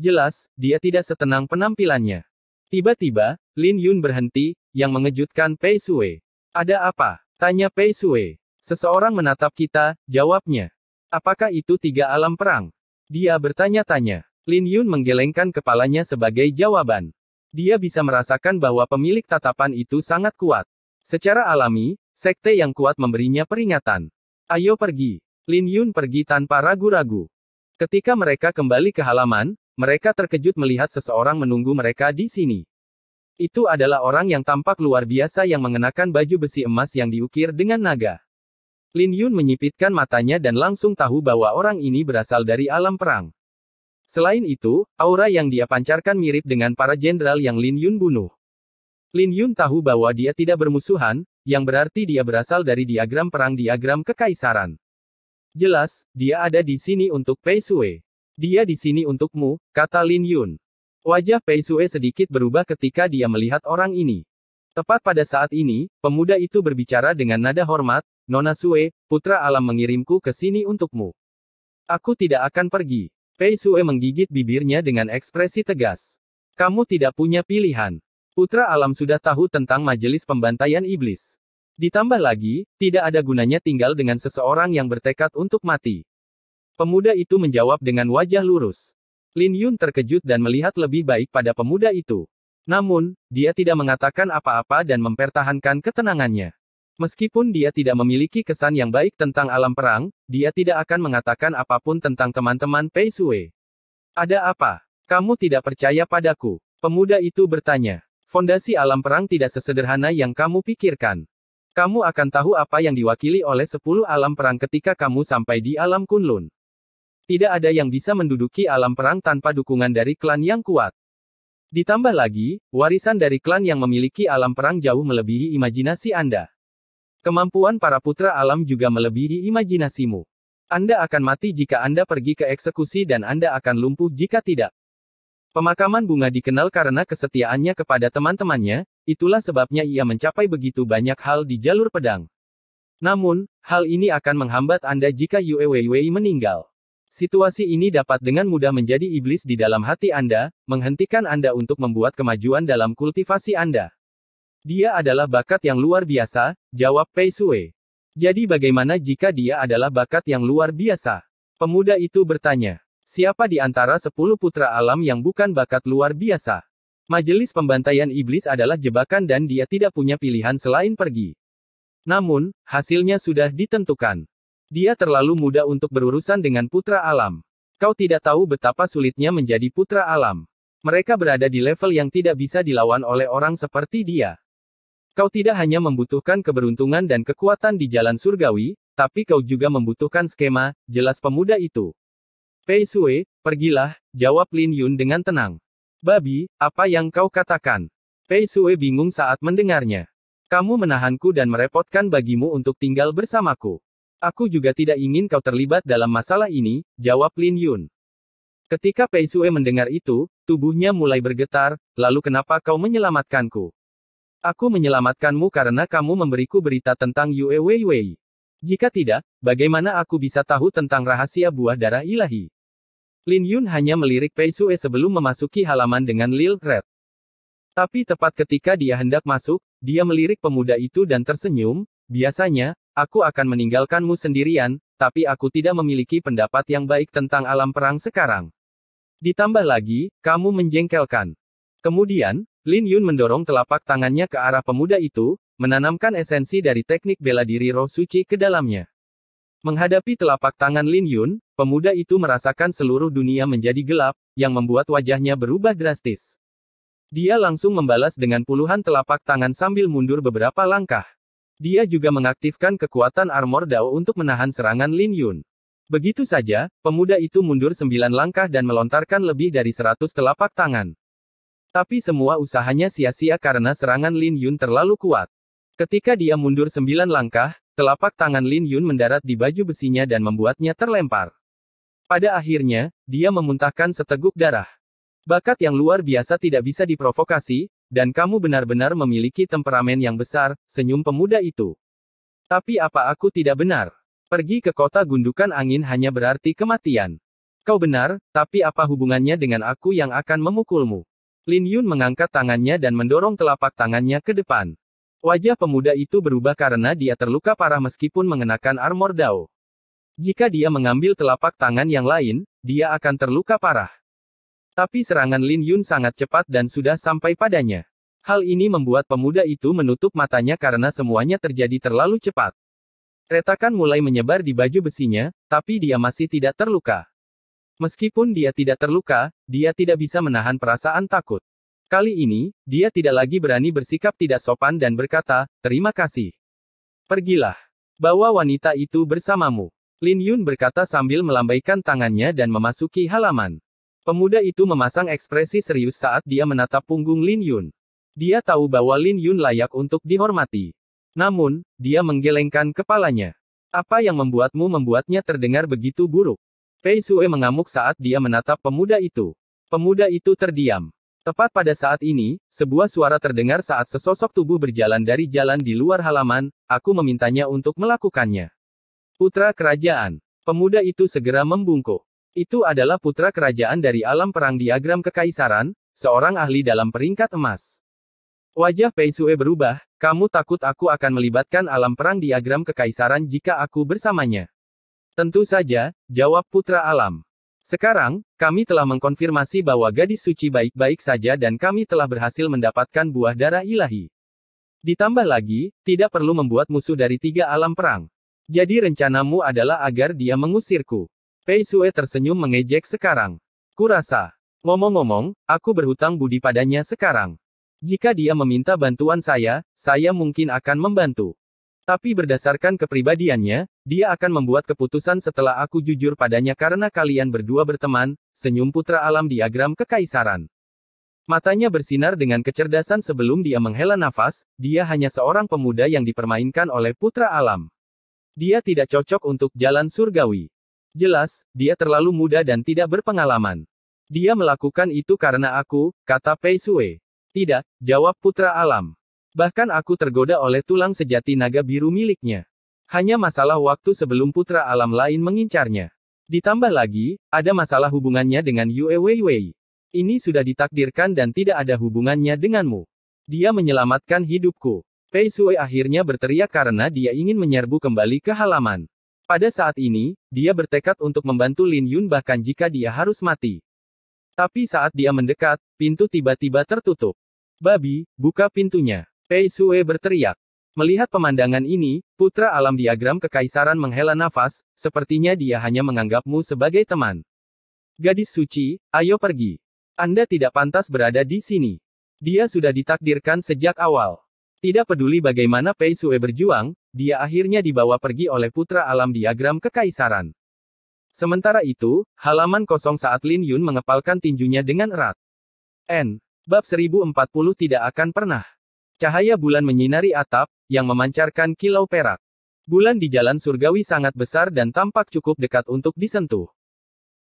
Speaker 2: Jelas, dia tidak setenang penampilannya. Tiba-tiba, Lin Yun berhenti, yang mengejutkan Pei Sui. Ada apa? Tanya Pei Sui. Seseorang menatap kita, jawabnya. Apakah itu tiga alam perang? Dia bertanya-tanya. Lin Yun menggelengkan kepalanya sebagai jawaban. Dia bisa merasakan bahwa pemilik tatapan itu sangat kuat. Secara alami, sekte yang kuat memberinya peringatan. Ayo pergi. Lin Yun pergi tanpa ragu-ragu. Ketika mereka kembali ke halaman, mereka terkejut melihat seseorang menunggu mereka di sini. Itu adalah orang yang tampak luar biasa yang mengenakan baju besi emas yang diukir dengan naga. Lin Yun menyipitkan matanya dan langsung tahu bahwa orang ini berasal dari alam perang. Selain itu, aura yang dia pancarkan mirip dengan para jenderal yang Lin Yun bunuh. Lin Yun tahu bahwa dia tidak bermusuhan, yang berarti dia berasal dari diagram perang diagram kekaisaran. Jelas, dia ada di sini untuk Pei Sui. Dia di sini untukmu, kata Lin Yun. Wajah Pei Sui sedikit berubah ketika dia melihat orang ini. Tepat pada saat ini, pemuda itu berbicara dengan nada hormat, Nona Sui, putra alam mengirimku ke sini untukmu. Aku tidak akan pergi. Pei Sui menggigit bibirnya dengan ekspresi tegas. Kamu tidak punya pilihan. Putra alam sudah tahu tentang majelis pembantaian iblis. Ditambah lagi, tidak ada gunanya tinggal dengan seseorang yang bertekad untuk mati. Pemuda itu menjawab dengan wajah lurus. Lin Yun terkejut dan melihat lebih baik pada pemuda itu. Namun, dia tidak mengatakan apa-apa dan mempertahankan ketenangannya. Meskipun dia tidak memiliki kesan yang baik tentang alam perang, dia tidak akan mengatakan apapun tentang teman-teman Pei Sui. Ada apa? Kamu tidak percaya padaku? Pemuda itu bertanya. Fondasi alam perang tidak sesederhana yang kamu pikirkan. Kamu akan tahu apa yang diwakili oleh 10 alam perang ketika kamu sampai di alam Kunlun. Tidak ada yang bisa menduduki alam perang tanpa dukungan dari klan yang kuat. Ditambah lagi, warisan dari klan yang memiliki alam perang jauh melebihi imajinasi Anda. Kemampuan para putra alam juga melebihi imajinasimu. Anda akan mati jika Anda pergi ke eksekusi dan Anda akan lumpuh jika tidak. Pemakaman bunga dikenal karena kesetiaannya kepada teman-temannya, itulah sebabnya ia mencapai begitu banyak hal di jalur pedang. Namun, hal ini akan menghambat Anda jika Yue Weiwei meninggal. Situasi ini dapat dengan mudah menjadi iblis di dalam hati Anda, menghentikan Anda untuk membuat kemajuan dalam kultivasi Anda. Dia adalah bakat yang luar biasa, jawab Pei Sui. Jadi bagaimana jika dia adalah bakat yang luar biasa? Pemuda itu bertanya. Siapa di antara 10 putra alam yang bukan bakat luar biasa? Majelis pembantaian iblis adalah jebakan dan dia tidak punya pilihan selain pergi. Namun, hasilnya sudah ditentukan. Dia terlalu muda untuk berurusan dengan putra alam. Kau tidak tahu betapa sulitnya menjadi putra alam. Mereka berada di level yang tidak bisa dilawan oleh orang seperti dia. Kau tidak hanya membutuhkan keberuntungan dan kekuatan di jalan surgawi, tapi kau juga membutuhkan skema, jelas pemuda itu. Pei Sui, pergilah, jawab Lin Yun dengan tenang. Babi, apa yang kau katakan? Pei Sui bingung saat mendengarnya. Kamu menahanku dan merepotkan bagimu untuk tinggal bersamaku. Aku juga tidak ingin kau terlibat dalam masalah ini, jawab Lin Yun. Ketika Pei Sui mendengar itu, tubuhnya mulai bergetar, lalu kenapa kau menyelamatkanku? Aku menyelamatkanmu karena kamu memberiku berita tentang Yue Wei Wei. Jika tidak, bagaimana aku bisa tahu tentang rahasia buah darah ilahi? Lin Yun hanya melirik Pei Sui sebelum memasuki halaman dengan Lil Red. Tapi tepat ketika dia hendak masuk, dia melirik pemuda itu dan tersenyum, biasanya, aku akan meninggalkanmu sendirian, tapi aku tidak memiliki pendapat yang baik tentang alam perang sekarang. Ditambah lagi, kamu menjengkelkan. Kemudian, Lin Yun mendorong telapak tangannya ke arah pemuda itu, menanamkan esensi dari teknik bela diri roh suci ke dalamnya. Menghadapi telapak tangan Lin Yun, pemuda itu merasakan seluruh dunia menjadi gelap, yang membuat wajahnya berubah drastis. Dia langsung membalas dengan puluhan telapak tangan sambil mundur beberapa langkah. Dia juga mengaktifkan kekuatan armor Dao untuk menahan serangan Lin Yun. Begitu saja, pemuda itu mundur 9 langkah dan melontarkan lebih dari 100 telapak tangan. Tapi semua usahanya sia-sia karena serangan Lin Yun terlalu kuat. Ketika dia mundur 9 langkah, telapak tangan Lin Yun mendarat di baju besinya dan membuatnya terlempar. Pada akhirnya, dia memuntahkan seteguk darah. Bakat yang luar biasa tidak bisa diprovokasi, dan kamu benar-benar memiliki temperamen yang besar, senyum pemuda itu. Tapi apa aku tidak benar? Pergi ke kota gundukan angin hanya berarti kematian. Kau benar, tapi apa hubungannya dengan aku yang akan memukulmu? Lin Yun mengangkat tangannya dan mendorong telapak tangannya ke depan. Wajah pemuda itu berubah karena dia terluka parah meskipun mengenakan armor Dao. Jika dia mengambil telapak tangan yang lain, dia akan terluka parah. Tapi serangan Lin Yun sangat cepat dan sudah sampai padanya. Hal ini membuat pemuda itu menutup matanya karena semuanya terjadi terlalu cepat. Retakan mulai menyebar di baju besinya, tapi dia masih tidak terluka. Meskipun dia tidak terluka, dia tidak bisa menahan perasaan takut. Kali ini, dia tidak lagi berani bersikap tidak sopan dan berkata, terima kasih. Pergilah. Bawa wanita itu bersamamu. Lin Yun berkata sambil melambaikan tangannya dan memasuki halaman. Pemuda itu memasang ekspresi serius saat dia menatap punggung Lin Yun. Dia tahu bahwa Lin Yun layak untuk dihormati. Namun, dia menggelengkan kepalanya. Apa yang membuatnya terdengar begitu buruk? Pei Sui mengamuk saat dia menatap pemuda itu. Pemuda itu terdiam. Tepat pada saat ini, sebuah suara terdengar saat sesosok tubuh berjalan dari jalan di luar halaman, aku memintanya untuk melakukannya. Putra kerajaan. Pemuda itu segera membungkuk. Itu adalah putra kerajaan dari alam perang diagram kekaisaran, seorang ahli dalam peringkat emas. Wajah Pei Sui berubah, kamu takut aku akan melibatkan alam perang diagram kekaisaran jika aku bersamanya? Tentu saja, jawab putra alam. Sekarang, kami telah mengkonfirmasi bahwa gadis suci baik-baik saja dan kami telah berhasil mendapatkan buah darah ilahi. Ditambah lagi, tidak perlu membuat musuh dari 3 alam perang. Jadi rencanamu adalah agar dia mengusirku. Pei Sui tersenyum mengejek sekarang. Kurasa. Ngomong-ngomong, aku berhutang budi padanya sekarang. Jika dia meminta bantuan saya mungkin akan membantu. Tapi berdasarkan kepribadiannya, dia akan membuat keputusan setelah aku jujur padanya karena kalian berdua berteman, senyum putra alam diagram kekaisaran. Matanya bersinar dengan kecerdasan sebelum dia menghela nafas, dia hanya seorang pemuda yang dipermainkan oleh putra alam. Dia tidak cocok untuk jalan surgawi. Jelas, dia terlalu muda dan tidak berpengalaman. Dia melakukan itu karena aku, kata Pei Sui. Tidak, jawab putra alam. Bahkan aku tergoda oleh tulang sejati naga biru miliknya. Hanya masalah waktu sebelum putra alam lain mengincarnya. Ditambah lagi, ada masalah hubungannya dengan Yue Wei Wei. Ini sudah ditakdirkan dan tidak ada hubungannya denganmu. Dia menyelamatkan hidupku. Pei Sui akhirnya berteriak karena dia ingin menyerbu kembali ke halaman. Pada saat ini, dia bertekad untuk membantu Lin Yun bahkan jika dia harus mati. Tapi saat dia mendekat, pintu tiba-tiba tertutup. Babi, buka pintunya. Pei Sui berteriak. Melihat pemandangan ini, putra alam diagram kekaisaran menghela nafas, sepertinya dia hanya menganggapmu sebagai teman. Gadis suci, ayo pergi. Anda tidak pantas berada di sini. Dia sudah ditakdirkan sejak awal. Tidak peduli bagaimana Pei Sue berjuang, dia akhirnya dibawa pergi oleh putra alam diagram kekaisaran. Sementara itu, halaman kosong saat Lin Yun mengepalkan tinjunya dengan erat. Bab 1040 tidak akan pernah. Cahaya bulan menyinari atap, yang memancarkan kilau perak. Bulan di jalan surgawi sangat besar dan tampak cukup dekat untuk disentuh.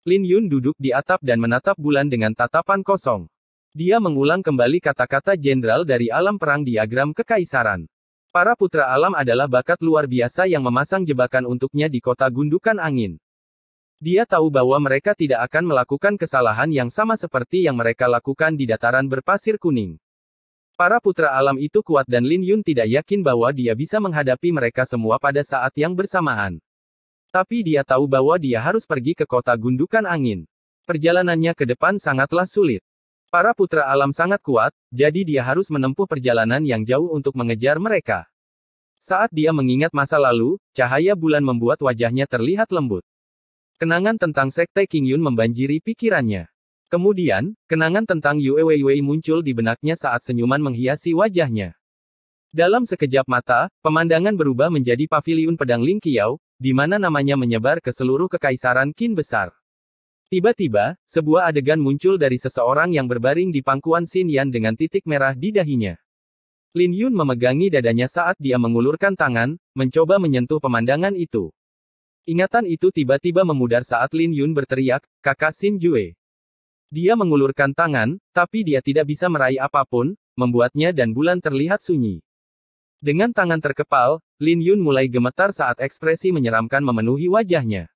Speaker 2: Lin Yun duduk di atap dan menatap bulan dengan tatapan kosong. Dia mengulang kembali kata-kata jenderal dari alam perang diagram kekaisaran. Para putra alam adalah bakat luar biasa yang memasang jebakan untuknya di kota gundukan angin. Dia tahu bahwa mereka tidak akan melakukan kesalahan yang sama seperti yang mereka lakukan di dataran berpasir kuning. Para putra alam itu kuat dan Lin Yun tidak yakin bahwa dia bisa menghadapi mereka semua pada saat yang bersamaan. Tapi dia tahu bahwa dia harus pergi ke kota gundukan angin. Perjalanannya ke depan sangatlah sulit. Para putra alam sangat kuat, jadi dia harus menempuh perjalanan yang jauh untuk mengejar mereka. Saat dia mengingat masa lalu, cahaya bulan membuat wajahnya terlihat lembut. Kenangan tentang Sekte King Yun membanjiri pikirannya. Kemudian, kenangan tentang Yue Weiwei muncul di benaknya saat senyuman menghiasi wajahnya. Dalam sekejap mata, pemandangan berubah menjadi paviliun pedang Ling Qiao, di mana namanya menyebar ke seluruh kekaisaran Qin besar. Tiba-tiba, sebuah adegan muncul dari seseorang yang berbaring di pangkuan Xin Yan dengan titik merah di dahinya. Lin Yun memegangi dadanya saat dia mengulurkan tangan, mencoba menyentuh pemandangan itu. Ingatan itu tiba-tiba memudar saat Lin Yun berteriak, "Kakak Xin Jue." Dia mengulurkan tangan, tapi dia tidak bisa meraih apapun, membuatnya dan bulan terlihat sunyi. Dengan tangan terkepal, Lin Yun mulai gemetar saat ekspresi menyeramkan memenuhi wajahnya.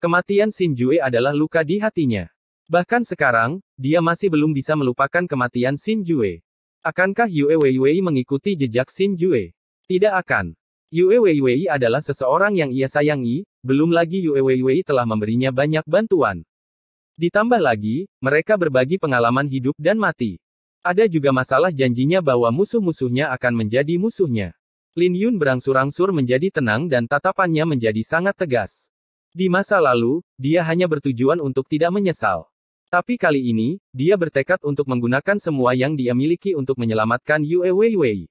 Speaker 2: Kematian Xin Jue adalah luka di hatinya. Bahkan sekarang, dia masih belum bisa melupakan kematian Xin Jue. Akankah Yue Weiwei mengikuti jejak Xin Jue? Tidak akan. Yue Weiwei adalah seseorang yang ia sayangi, belum lagi Yue Weiwei telah memberinya banyak bantuan. Ditambah lagi, mereka berbagi pengalaman hidup dan mati. Ada juga masalah janjinya bahwa musuh-musuhnya akan menjadi musuhnya. Lin Yun berangsur-angsur menjadi tenang dan tatapannya menjadi sangat tegas. Di masa lalu, dia hanya bertujuan untuk tidak menyesal. Tapi kali ini, dia bertekad untuk menggunakan semua yang dia miliki untuk menyelamatkan Yue Weiwei.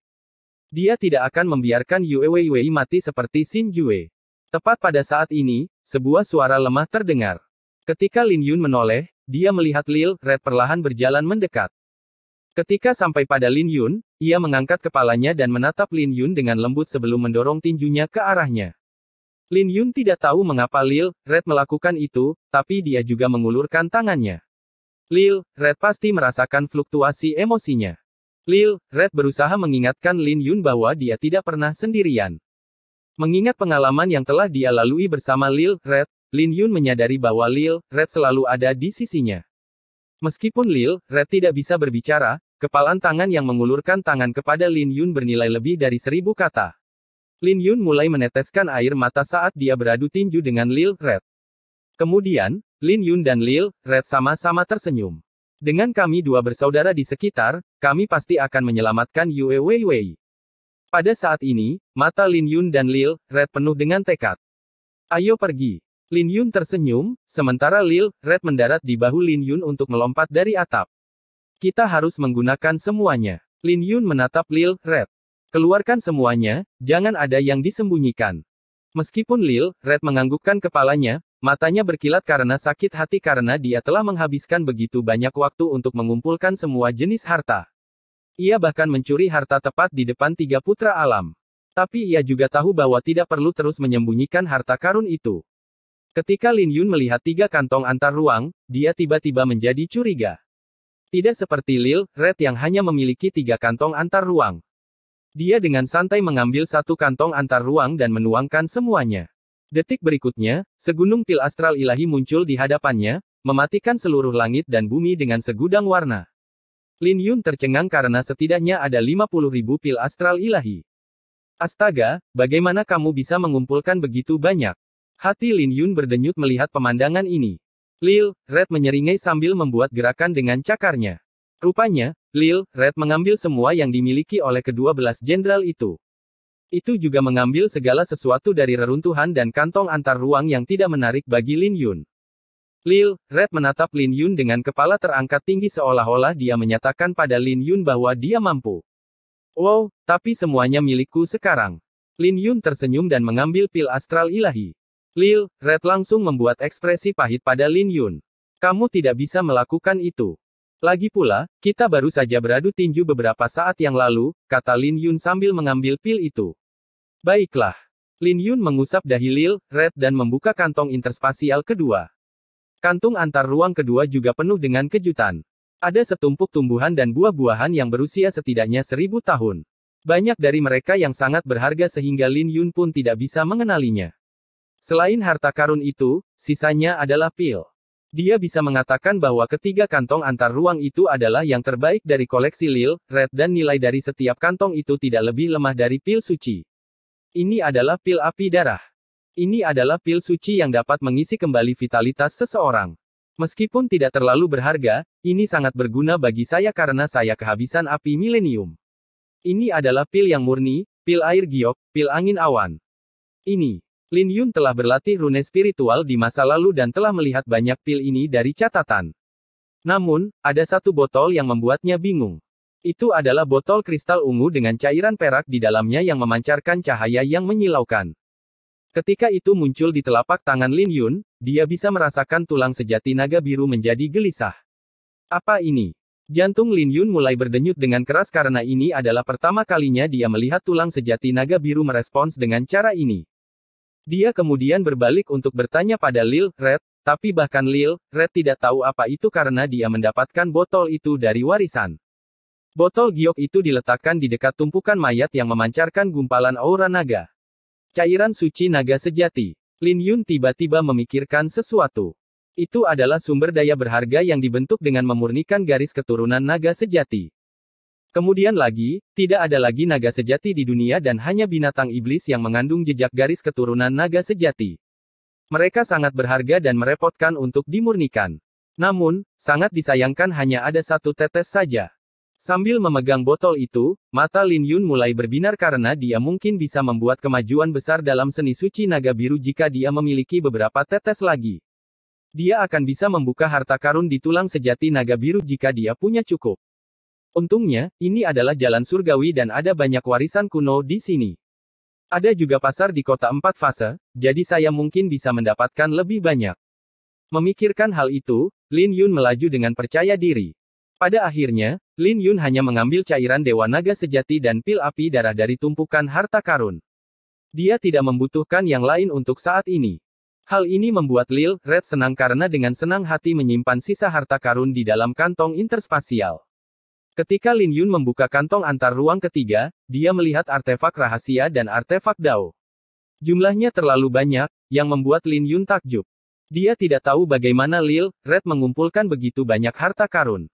Speaker 2: Dia tidak akan membiarkan Yue Weiwei mati seperti Xin Jue. Tepat pada saat ini, sebuah suara lemah terdengar. Ketika Lin Yun menoleh, dia melihat Lil Red perlahan berjalan mendekat. Ketika sampai pada Lin Yun, ia mengangkat kepalanya dan menatap Lin Yun dengan lembut sebelum mendorong tinjunya ke arahnya. Lin Yun tidak tahu mengapa Lil Red melakukan itu, tapi dia juga mengulurkan tangannya. Lil Red pasti merasakan fluktuasi emosinya. Lil Red berusaha mengingatkan Lin Yun bahwa dia tidak pernah sendirian. Mengingat pengalaman yang telah dia lalui bersama Lil Red, Lin Yun menyadari bahwa Lil Red selalu ada di sisinya. Meskipun Lil Red tidak bisa berbicara, kepalan tangan yang mengulurkan tangan kepada Lin Yun bernilai lebih dari 1000 kata. Lin Yun mulai meneteskan air mata saat dia beradu tinju dengan Lil Red. Kemudian, Lin Yun dan Lil Red sama-sama tersenyum. Dengan kami dua bersaudara di sekitar, kami pasti akan menyelamatkan Yue Weiwei. Pada saat ini, mata Lin Yun dan Lil Red penuh dengan tekad. Ayo pergi. Lin Yun tersenyum, sementara Lil Red mendarat di bahu Lin Yun untuk melompat dari atap. Kita harus menggunakan semuanya. Lin Yun menatap Lil Red. Keluarkan semuanya, jangan ada yang disembunyikan. Meskipun Lil Red menganggukkan kepalanya, matanya berkilat karena sakit hati karena dia telah menghabiskan begitu banyak waktu untuk mengumpulkan semua jenis harta. Ia bahkan mencuri harta tepat di depan 3 putra alam. Tapi ia juga tahu bahwa tidak perlu terus menyembunyikan harta karun itu. Ketika Lin Yun melihat 3 kantong antar ruang, dia tiba-tiba menjadi curiga. Tidak seperti Lil Red yang hanya memiliki 3 kantong antar ruang. Dia dengan santai mengambil 1 kantong antar ruang dan menuangkan semuanya. Detik berikutnya, segunung pil astral ilahi muncul di hadapannya, mematikan seluruh langit dan bumi dengan segudang warna. Lin Yun tercengang karena setidaknya ada 50.000 pil astral ilahi. Astaga, bagaimana kamu bisa mengumpulkan begitu banyak? Hati Lin Yun berdenyut melihat pemandangan ini. Lil Red menyeringai sambil membuat gerakan dengan cakarnya. Rupanya, Lil Red mengambil semua yang dimiliki oleh kedua belas jenderal itu. Itu juga mengambil segala sesuatu dari reruntuhan dan kantong antar ruang yang tidak menarik bagi Lin Yun. Lil Red menatap Lin Yun dengan kepala terangkat tinggi seolah-olah dia menyatakan pada Lin Yun bahwa dia mampu. Wow, tapi semuanya milikku sekarang. Lin Yun tersenyum dan mengambil pil astral ilahi. Lil Red langsung membuat ekspresi pahit pada Lin Yun. Kamu tidak bisa melakukan itu. Lagi pula, kita baru saja beradu tinju beberapa saat yang lalu, kata Lin Yun sambil mengambil pil itu. Baiklah. Lin Yun mengusap dahi Lil Red dan membuka kantong interspasial kedua. Kantung antar ruang kedua juga penuh dengan kejutan. Ada setumpuk tumbuhan dan buah-buahan yang berusia setidaknya 1000 tahun. Banyak dari mereka yang sangat berharga sehingga Lin Yun pun tidak bisa mengenalinya. Selain harta karun itu, sisanya adalah pil. Dia bisa mengatakan bahwa ketiga kantong antar ruang itu adalah yang terbaik dari koleksi Lil Red dan nilai dari setiap kantong itu tidak lebih lemah dari pil suci. Ini adalah pil api darah. Ini adalah pil suci yang dapat mengisi kembali vitalitas seseorang. Meskipun tidak terlalu berharga, ini sangat berguna bagi saya karena saya kehabisan api milenium. Ini adalah pil yang murni, pil air giok, pil angin awan. Ini. Lin Yun telah berlatih rune spiritual di masa lalu dan telah melihat banyak pil ini dari catatan. Namun, ada satu botol yang membuatnya bingung. Itu adalah botol kristal ungu dengan cairan perak di dalamnya yang memancarkan cahaya yang menyilaukan. Ketika itu muncul di telapak tangan Lin Yun, dia bisa merasakan tulang sejati naga biru menjadi gelisah. Apa ini? Jantung Lin Yun mulai berdenyut dengan keras karena ini adalah pertama kalinya dia melihat tulang sejati naga biru merespons dengan cara ini. Dia kemudian berbalik untuk bertanya pada Lil Red, tapi bahkan Lil Red tidak tahu apa itu karena dia mendapatkan botol itu dari warisan. Botol giok itu diletakkan di dekat tumpukan mayat yang memancarkan gumpalan aura naga. Cairan suci naga sejati. Lin Yun tiba-tiba memikirkan sesuatu. Itu adalah sumber daya berharga yang dibentuk dengan memurnikan garis keturunan naga sejati. Kemudian lagi, tidak ada lagi naga sejati di dunia dan hanya binatang iblis yang mengandung jejak garis keturunan naga sejati. Mereka sangat berharga dan merepotkan untuk dimurnikan. Namun, sangat disayangkan hanya ada satu tetes saja. Sambil memegang botol itu, mata Lin Yun mulai berbinar karena dia mungkin bisa membuat kemajuan besar dalam seni suci naga biru jika dia memiliki beberapa tetes lagi. Dia akan bisa membuka harta karun di tulang sejati naga biru jika dia punya cukup. Untungnya, ini adalah jalan surgawi dan ada banyak warisan kuno di sini. Ada juga pasar di kota 4 fase, jadi saya mungkin bisa mendapatkan lebih banyak. Memikirkan hal itu, Lin Yun melaju dengan percaya diri. Pada akhirnya, Lin Yun hanya mengambil cairan Dewa Naga Sejati dan pil api darah dari tumpukan harta karun. Dia tidak membutuhkan yang lain untuk saat ini. Hal ini membuat Lil Red senang karena dengan senang hati menyimpan sisa harta karun di dalam kantong interspasial. Ketika Lin Yun membuka kantong antar ruang ketiga, dia melihat artefak rahasia dan artefak Dao. Jumlahnya terlalu banyak, yang membuat Lin Yun takjub. Dia tidak tahu bagaimana Lil Red mengumpulkan begitu banyak harta karun.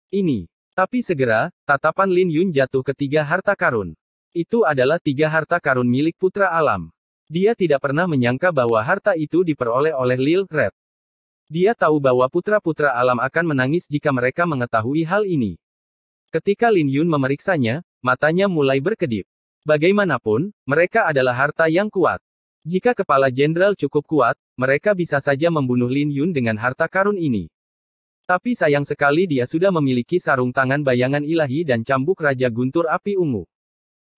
Speaker 2: Ini. Tapi segera, tatapan Lin Yun jatuh ke 3 harta karun. Itu adalah 3 harta karun milik putra alam. Dia tidak pernah menyangka bahwa harta itu diperoleh oleh Lil Red. Dia tahu bahwa putra-putra alam akan menangis jika mereka mengetahui hal ini. Ketika Lin Yun memeriksanya, matanya mulai berkedip. Bagaimanapun, mereka adalah harta yang kuat. Jika kepala jenderal cukup kuat, mereka bisa saja membunuh Lin Yun dengan harta karun ini. Tapi sayang sekali dia sudah memiliki sarung tangan bayangan ilahi dan cambuk Raja Guntur Api Ungu.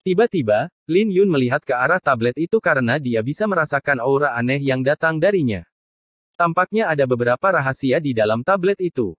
Speaker 2: Tiba-tiba, Lin Yun melihat ke arah tablet itu karena dia bisa merasakan aura aneh yang datang darinya. Tampaknya ada beberapa rahasia di dalam tablet itu.